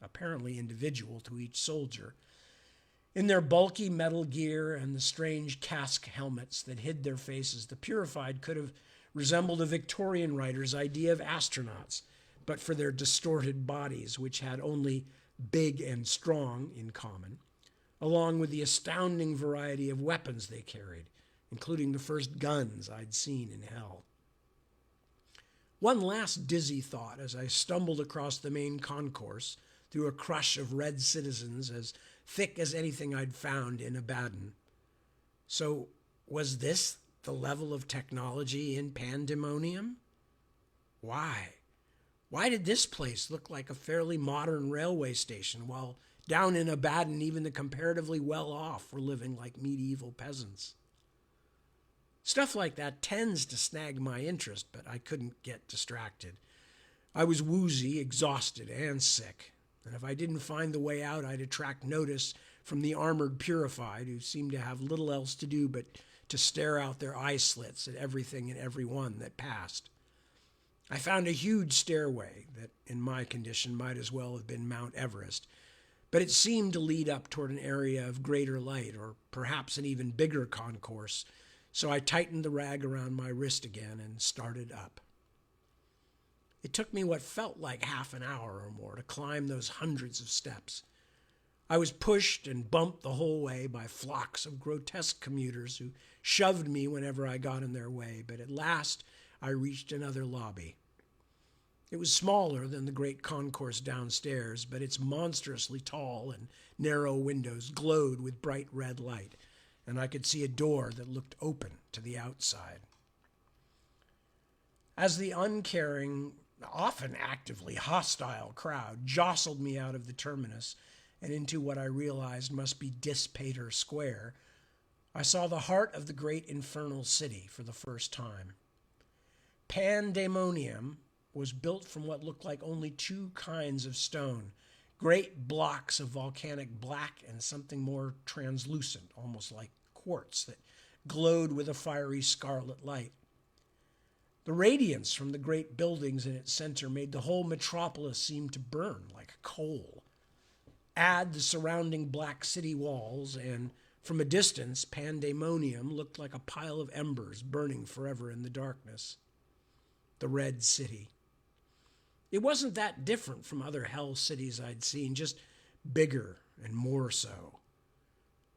apparently individual to each soldier. In their bulky metal gear and the strange casque helmets that hid their faces, the purified could have resembled a Victorian writer's idea of astronauts, but for their distorted bodies, which had only big and strong in common, along with the astounding variety of weapons they carried, including the first guns I'd seen in hell. One last dizzy thought as I stumbled across the main concourse through a crush of red citizens as thick as anything I'd found in Abaddon. So, was this the level of technology in pandemonium? Why? Why did this place look like a fairly modern railway station, while down in Abaddon even the comparatively well-off were living like medieval peasants? Stuff like that tends to snag my interest, but I couldn't get distracted. I was woozy, exhausted, and sick. And if I didn't find the way out, I'd attract notice from the armored purified, who seemed to have little else to do but to stare out their eye slits at everything and everyone that passed. I found a huge stairway that, in my condition, might as well have been Mount Everest, but it seemed to lead up toward an area of greater light, or perhaps an even bigger concourse, so I tightened the rag around my wrist again and started up. It took me what felt like half an hour or more to climb those hundreds of steps. I was pushed and bumped the whole way by flocks of grotesque commuters who shoved me whenever I got in their way, but at last I reached another lobby. It was smaller than the great concourse downstairs, but its monstrously tall and narrow windows glowed with bright red light, and I could see a door that looked open to the outside. As the uncaring, often actively hostile crowd jostled me out of the terminus and into what I realized must be Dispater Square, I saw the heart of the great infernal city for the first time. Pandemonium was built from what looked like only two kinds of stone, great blocks of volcanic black and something more translucent, almost like quartz, that glowed with a fiery scarlet light. The radiance from the great buildings in its center made the whole metropolis seem to burn like a coal. Add the surrounding black city walls, and from a distance, Pandemonium looked like a pile of embers burning forever in the darkness. The Red City. It wasn't that different from other hell cities I'd seen, just bigger and more so.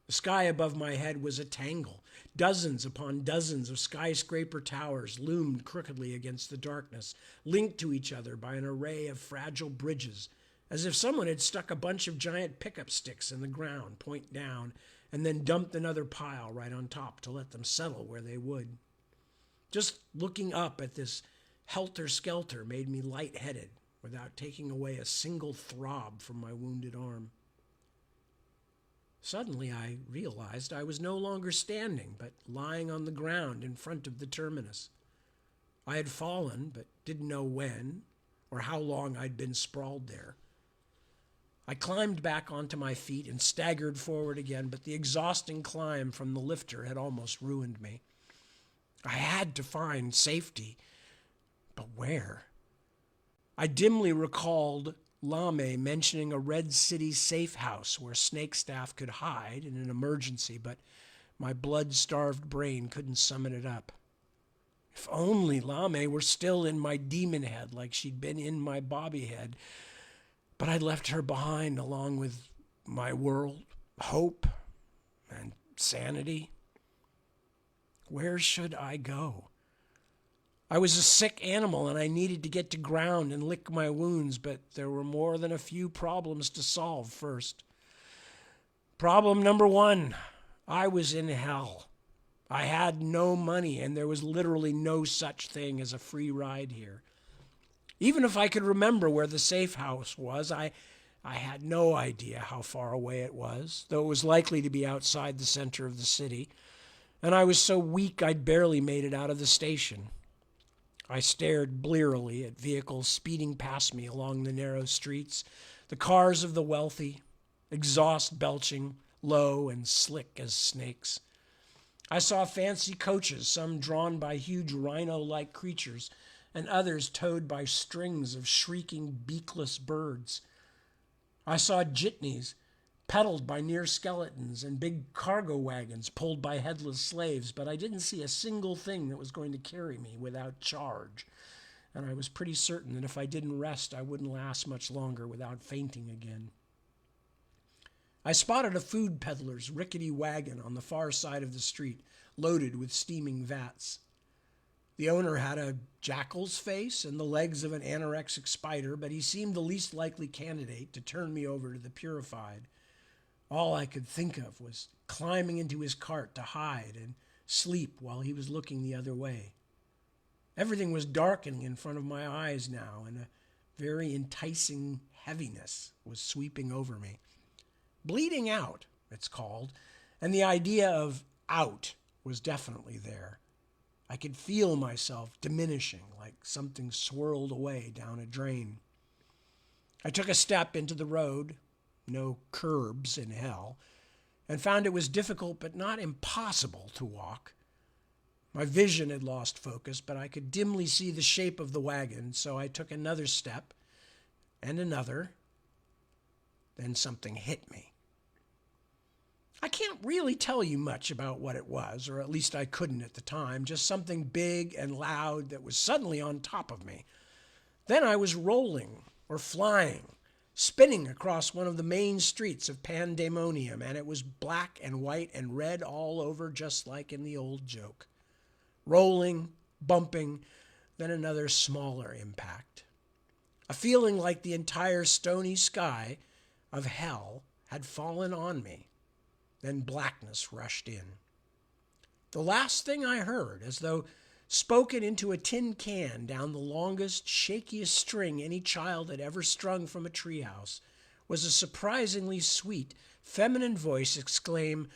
The sky above my head was a tangle. Dozens upon dozens of skyscraper towers loomed crookedly against the darkness, linked to each other by an array of fragile bridges, as if someone had stuck a bunch of giant pickup sticks in the ground, point down, and then dumped another pile right on top to let them settle where they would. Just looking up at this helter-skelter made me lightheaded without taking away a single throb from my wounded arm. Suddenly I realized I was no longer standing, but lying on the ground in front of the terminus. I had fallen, but didn't know when or how long I'd been sprawled there. I climbed back onto my feet and staggered forward again, but the exhausting climb from the lifter had almost ruined me. I had to find safety, but where? I dimly recalled Lame mentioning a Red City safe house where snake staff could hide in an emergency, but my blood-starved brain couldn't summon it up. If only Lame were still in my demon head like she'd been in my Bobby head, but I'd left her behind along with my world, hope, and sanity. Where should I go? I was a sick animal and I needed to get to ground and lick my wounds, but there were more than a few problems to solve first. Problem number one, I was in hell. I had no money and there was literally no such thing as a free ride here. Even if I could remember where the safe house was, I had no idea how far away it was, though it was likely to be outside the center of the city, and I was so weak I'd barely made it out of the station. I stared blearily at vehicles speeding past me along the narrow streets, the cars of the wealthy, exhaust belching, low and slick as snakes. I saw fancy coaches, some drawn by huge rhino-like creatures, and others towed by strings of shrieking, beakless birds. I saw jitneys, pedaled by near skeletons, and big cargo wagons pulled by headless slaves, but I didn't see a single thing that was going to carry me without charge. And I was pretty certain that if I didn't rest, I wouldn't last much longer without fainting again. I spotted a food peddler's rickety wagon on the far side of the street, loaded with steaming vats. The owner had a jackal's face and the legs of an anorexic spider, but he seemed the least likely candidate to turn me over to the purified. All I could think of was climbing into his cart to hide and sleep while he was looking the other way. Everything was darkening in front of my eyes now, and a very enticing heaviness was sweeping over me. Bleeding out, it's called, and the idea of out was definitely there. I could feel myself diminishing like something swirled away down a drain. I took a step into the road, no curbs in hell, and found it was difficult but not impossible to walk. My vision had lost focus, but I could dimly see the shape of the wagon, so I took another step and another. Then something hit me. I can't really tell you much about what it was, or at least I couldn't at the time, just something big and loud that was suddenly on top of me. Then I was rolling or flying, spinning across one of the main streets of Pandemonium, and it was black and white and red all over, just like in the old joke. Rolling, bumping, then another smaller impact. A feeling like the entire stony sky of hell had fallen on me. Then blackness rushed in. The last thing I heard, as though spoken into a tin can down the longest, shakiest string any child had ever strung from a treehouse, was a surprisingly sweet, feminine voice exclaim,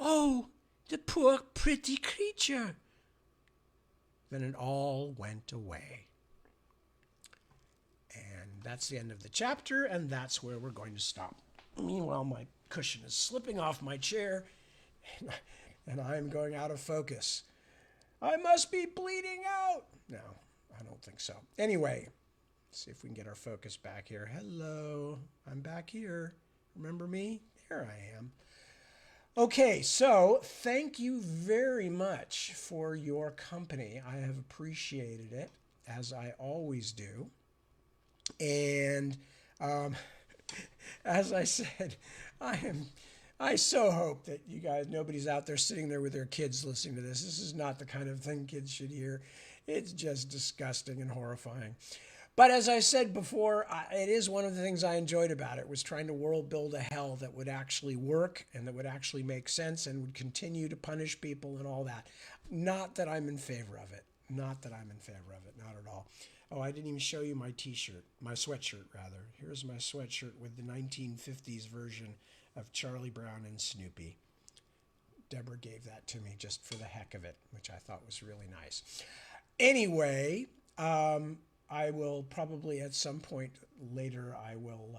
"Oh, the poor pretty creature!" Then it all went away. And that's the end of the chapter, and that's where we're going to stop. Meanwhile, my cushion is slipping off my chair, and I'm going out of focus. I must be bleeding out. No, I don't think so. Anyway, let's see if we can get our focus back here. Hello, I'm back here. Remember me? Here I am. Okay, so thank you very much for your company. I have appreciated it, as I always do. And as I said, I so hope that you guys, nobody's out there sitting there with their kids listening to this. This is not the kind of thing kids should hear. It's just disgusting and horrifying. But as I said before, it is one of the things I enjoyed about it, was trying to world build a hell that would actually work and that would actually make sense and would continue to punish people and all that. Not that I'm in favor of it. Not that I'm in favor of it. Not at all. Oh, I didn't even show you my t-shirt, my sweatshirt rather. Here's my sweatshirt with the 1950s version of Charlie Brown and Snoopy. Deborah gave that to me just for the heck of it, which I thought was really nice. Anyway, I will probably at some point later, I will,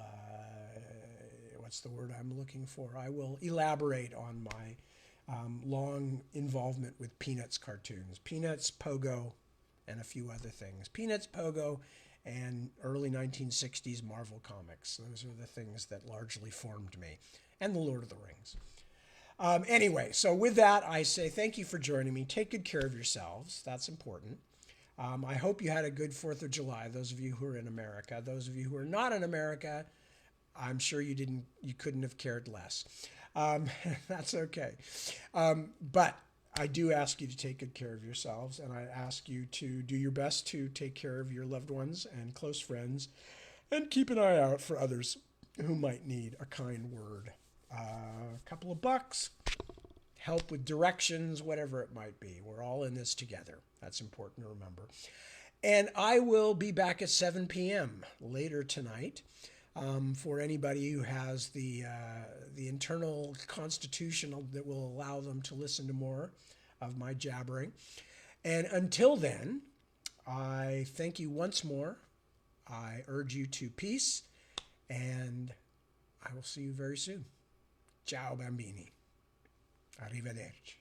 what's the word I'm looking for? I will elaborate on my long involvement with Peanuts cartoons. Peanuts, Pogo, and a few other things. Peanuts, Pogo, and early 1960s Marvel Comics. Those are the things that largely formed me. And The Lord of the Rings. Anyway, so with that, I say thank you for joining me. Take good care of yourselves. That's important. I hope you had a good 4th of July, those of you who are in America. Those of you who are not in America, I'm sure you couldn't have cared less. That's okay. But I do ask you to take good care of yourselves, and I ask you to do your best to take care of your loved ones and close friends, and keep an eye out for others who might need a kind word. A couple of bucks, help with directions, whatever it might be. We're all in this together. That's important to remember. And I will be back at 7 p.m. later tonight. For anybody who has the internal constitution that will allow them to listen to more of my jabbering. And until then, I thank you once more. I urge you to peace, and I will see you very soon. Ciao, bambini. Arrivederci.